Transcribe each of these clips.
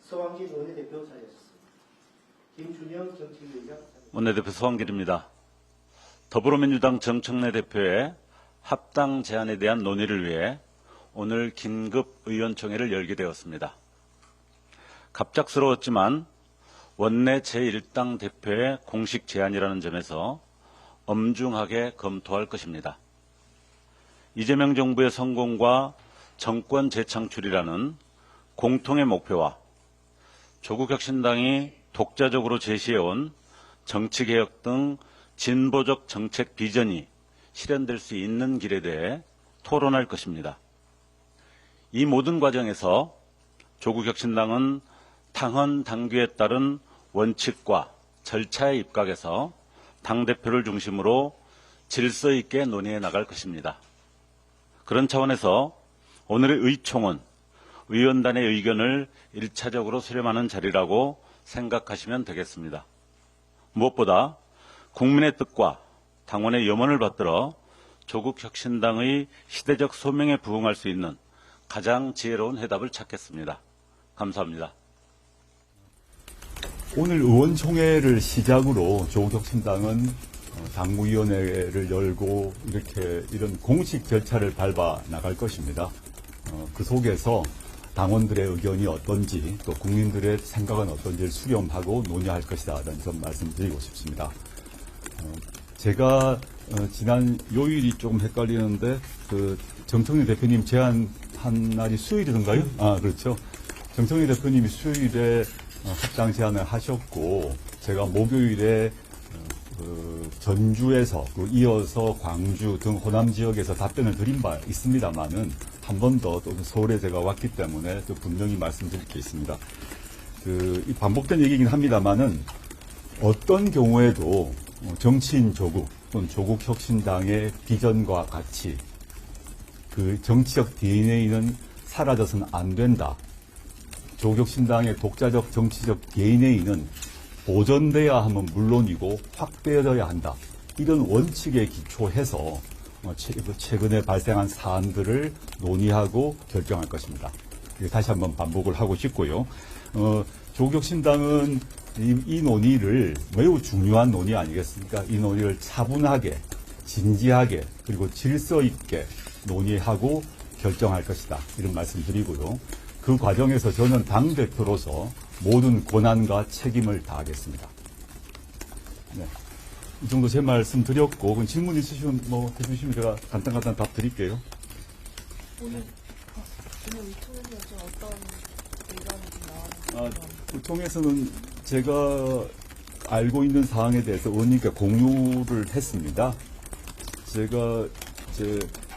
서왕길 원내대표 자리하셨습니다. 김준영 정치위의장 원내대표 서왕길입니다. 더불어민주당 정청래 대표의 합당 제안에 대한 논의를 위해 오늘 긴급 의원총회를 열게 되었습니다. 갑작스러웠지만 원내 제1당 대표의 공식 제안이라는 점에서 엄중하게 검토할 것입니다. 이재명 정부의 성공과 정권 재창출이라는 공통의 목표와 조국혁신당이 독자적으로 제시해온 정치개혁 등 진보적 정책 비전이 실현될 수 있는 길에 대해 토론할 것입니다. 이 모든 과정에서 조국혁신당은 당헌 당규에 따른 원칙과 절차에 입각해서 당대표를 중심으로 질서 있게 논의해 나갈 것입니다. 그런 차원에서 오늘의 의총은 의원단의 의견을 1차적으로 수렴하는 자리라고 생각하시면 되겠습니다. 무엇보다 국민의 뜻과 당원의 염원을 받들어 조국혁신당의 시대적 소명에 부응할 수 있는 가장 지혜로운 해답을 찾겠습니다. 감사합니다. 오늘 의원총회를 시작으로 조국혁신당은 당무위원회를 열고 이런 공식 절차를 밟아 나갈 것입니다. 그 속에서 당원들의 의견이 어떤지 또 국민들의 생각은 어떤지를 수렴하고 논의할 것이다 라는 점 말씀드리고 싶습니다. 제가 지난 요일이 조금 헷갈리는데 그 정청래 대표님 제안한 날이 수요일이던가요? 아 그렇죠. 정청래 대표님이 수요일에 합당 제안을 하셨고 제가 목요일에 전주에서 이어서 광주 등 호남 지역에서 답변을 드린 바 있습니다만은 한 번 더 또 서울에 제가 왔기 때문에 또 분명히 말씀드릴 게 있습니다. 반복된 얘기이긴 합니다만은 어떤 경우에도 정치인 조국 또는 조국혁신당의 비전과 같이 그 정치적 DNA는 사라져서는 안 된다. 조국혁신당의 독자적 정치적 DNA는 보존돼야 하면 물론이고 확대되어야 한다. 이런 원칙에 기초해서 최근에 발생한 사안들을 논의하고 결정할 것입니다. 다시 한번 반복을 하고 싶고요. 조국혁신당은 이 논의를 매우 중요한 논의 아니겠습니까? 이 논의를 차분하게, 진지하게, 그리고 질서 있게 논의하고 결정할 것이다. 이런 말씀 드리고요. 그 과정에서 저는 당대표로서 모든 권한과 책임을 다하겠습니다. 네. 이 정도 제 말씀 드렸고, 질문 있으시면 해주시면 제가 간단간단 답 드릴게요. 오늘 의총에서 좀 어떤 의견이 나왔는지. 의총에서는 제가 알고 있는 사항에 대해서 의원님께 공유를 했습니다. 제가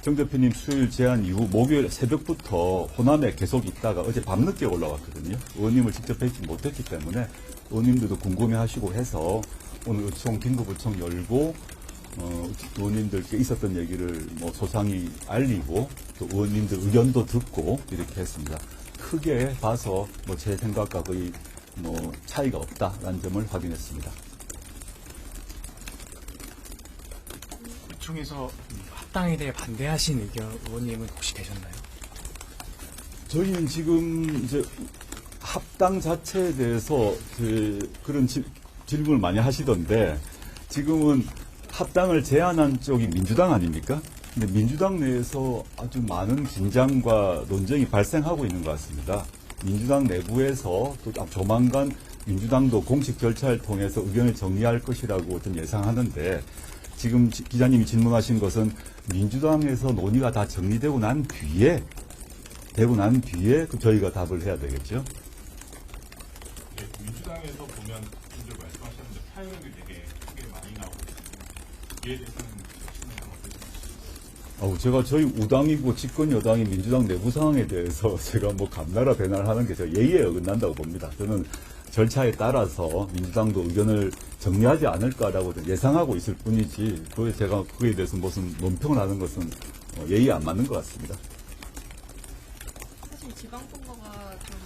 정 대표님 수요일 제안 이후 목요일 새벽부터 호남에 계속 있다가 어제 밤늦게 올라왔거든요. 의원님을 직접 뵙지 못했기 때문에 의원님들도 궁금해하시고 해서 오늘 의총 긴급 의총 열고 의원님들께 있었던 얘기를 소상히 알리고 또 의원님들 의견도 듣고 이렇게 했습니다. 크게 봐서 제 생각과 거의 차이가 없다라는 점을 확인했습니다. 의총에서 합당에 대해 반대하신 의원님은 혹시 계셨나요? 저희는 지금 합당 자체에 대해서 그런 질문을 많이 하시던데 지금은 합당을 제안한 쪽이 민주당 아닙니까? 근데 민주당 내에서 아주 많은 긴장과 논쟁이 발생하고 있는 것 같습니다. 민주당 내부에서 또 조만간 민주당도 공식 절차를 통해서 의견을 정리할 것이라고 좀 예상하는데 지금 기자님이 질문하신 것은 민주당에서 논의가 다 정리되고 난 뒤에 저희가 답을 해야 되겠죠. 네, 민주당에서 보면 먼저 말씀하셨는데 파열력이 되게 크게 많이 나오고 있습니다. 이에 대해서는 제가 저희 우당이고 집권 여당이 민주당 내부 상황에 대해서 제가 감나라 배나라 하는 게 예의에 어긋난다고 봅니다. 저는 절차에 따라서 민주당도 의견을 정리하지 않을까라고 예상하고 있을 뿐이지 그에 대해서 무슨 논평을 하는 것은 예의에 안 맞는 것 같습니다. 사실 지방선거가 좀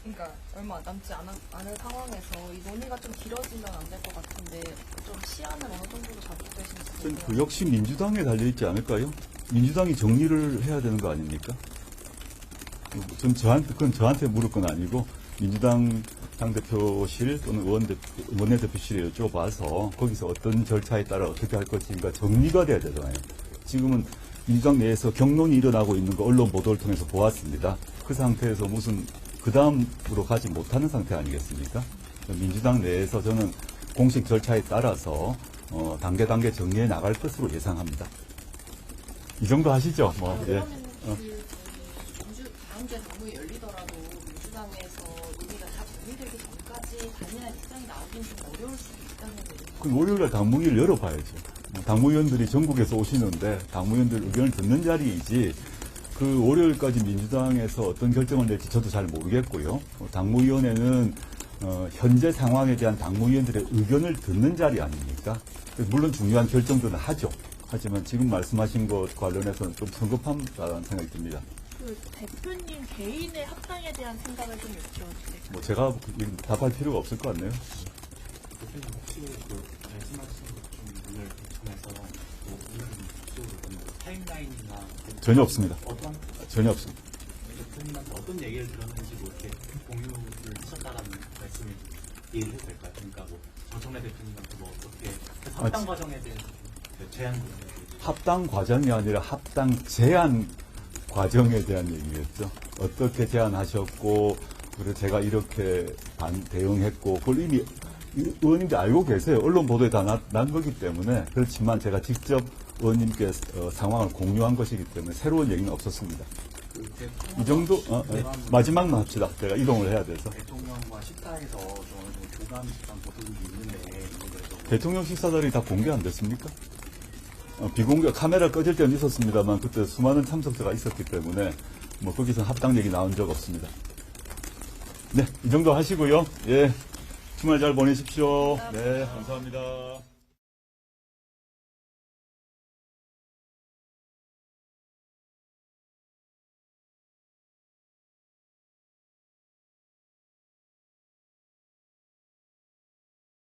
그러니까 얼마 남지 않은 상황에서 이 논의가 좀 길어지면 안 될 것 같은데 좀 시한을 어느 정도로 잡고 계신지. 그 역시 민주당에 달려있지 않을까요? 민주당이 정리를 해야 되는 거 아닙니까? 그건 저한테 물을 건 아니고 민주당 당대표실 또는 원내대표실에 여쭤봐서 거기서 어떤 절차에 따라 어떻게 할 것인가 정리가 돼야 되잖아요. 지금은 민주당 내에서 격론이 일어나고 있는 거 언론 보도를 통해서 보았습니다. 그 상태에서 무슨 그 다음으로 가지 못하는 상태 아니겠습니까? 민주당 내에서 저는 공식 절차에 따라서 단계 정리해 나갈 것으로 예상합니다. 이 정도 하시죠? 뭐, 예. 그러면 다음 주에 당무이 열리더라도 민주당에서 논의가 다 정리되기 전까지 단일한 입장이 나오긴 좀 어려울 수도 있다는 거예요. 그 월요일날 당무위를 열어봐야죠. 당무위원들이 전국에서 오시는데 당무위원들 의견을 듣는 자리이지 그 월요일까지 민주당에서 어떤 결정을 낼지 저도 잘 모르겠고요. 당무위원회는 현재 상황에 대한 당무위원들의 의견을 듣는 자리 아닙니까? 물론 중요한 결정들은 하죠. 하지만 지금 말씀하신 것 관련해서는 좀 성급하다는 생각이 듭니다. 그 대표님 개인의 합당에 대한 생각을 좀 여쭤볼게요. 뭐 제가 답할 필요가 없을 것 같네요. 대표님 혹시 그 말씀하신 것중을 통해서 뭐 오늘 타임라인이나 전혀 없습니다. 어떤 전혀 없습니다. 대표님한테 어떤 얘기를 들었는지 뭐 이렇게 공유를 하셨다라는 말씀을 이해를 해도 될까요? 그러니까 뭐 정청래 대표님한테 뭐 어떻게 합당 과정에 대해서 제안 합당 과정이 아니라 합당 제안 과정에 대한 얘기겠죠. 어떻게 제안하셨고, 그리고 제가 이렇게 대응했고, 그걸 이미 의원님들 알고 계세요. 언론 보도에 다 난 거기 때문에. 그렇지만 제가 직접 의원님께 상황을 공유한 것이기 때문에 새로운 얘기는 없었습니다. 이 정도, 마지막만 합시다. 제가 이동을 해야 돼서. 대통령과 식사에서 좀 어느 정도 교감 식당 보도들이 있는데 대통령 식사 자리 다 공개 안 됐습니까? 비공개, 카메라 꺼질 때는 있었습니다만 그때 수많은 참석자가 있었기 때문에 뭐 거기서 합당 얘기 나온 적 없습니다. 네, 이 정도 하시고요. 예, 주말 잘 보내십시오. 네, 감사합니다.